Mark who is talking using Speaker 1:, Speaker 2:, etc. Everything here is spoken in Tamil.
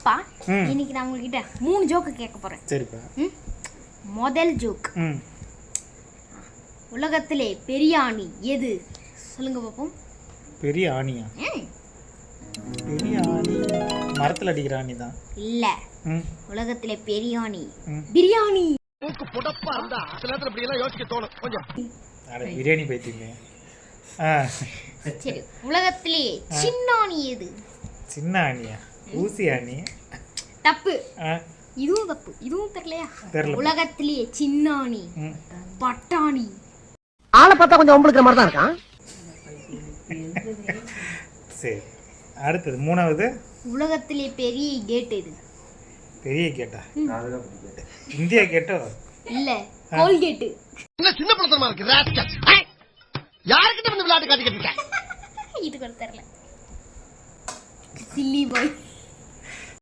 Speaker 1: அப்பா இன்னைக்கு நான் உங்ககிட்ட 3 ஜோக்கு கேட்க போறேன்.
Speaker 2: சரிப்பா.
Speaker 1: முதல் ஜோக், உலகத்திலே பெரிய ஆணி எது? சொல்லுங்க பாப்போம்.
Speaker 2: பெரிய ஆணியா? பெரிய ஆணி மரத்துல அடிக்கிற ஆணி தான்.
Speaker 1: இல்ல, உலகத்திலே பெரிய ஆணி பிரியாணி.
Speaker 3: மூக்கு புடப்பா இருந்தா சில நேரத்துல இப்படி எல்லாம் யோசிக்க தோணும் கொஞ்சம்.
Speaker 2: அட பிரியாணி பைத்தியமே.
Speaker 1: சரி, உலகத்திலே சின்ன ஆணி எது?
Speaker 2: சின்ன ஆணியா? ஊசி ஆணி.
Speaker 1: தப்பு. இதுவும் தப்பு. இதுவும் தெரியலையா? உலகத்திலே சின்ன ஆணி பட்டாணி.
Speaker 4: ஆளை பார்த்தா கொஞ்சம் ஒம்பளுக்கிற மாதிரி தான் இருக்கான்.
Speaker 2: சரி, அடுத்தது மூணாவது,
Speaker 1: உலகத்திலே பெரிய கேட் எது?
Speaker 2: பெரிய கேட்டா? இந்தியா கேட்டோ?
Speaker 1: இல்ல, கோல்கேட்.
Speaker 3: என்ன சின்ன பழத்தனமா இருக்கு ராஸ்கல். யார்கிட்ட வந்து விளையாட்டு காட்டிக்கிட்டு இருக்க?
Speaker 1: இது கூட தெரியல. சில்லி பாய்.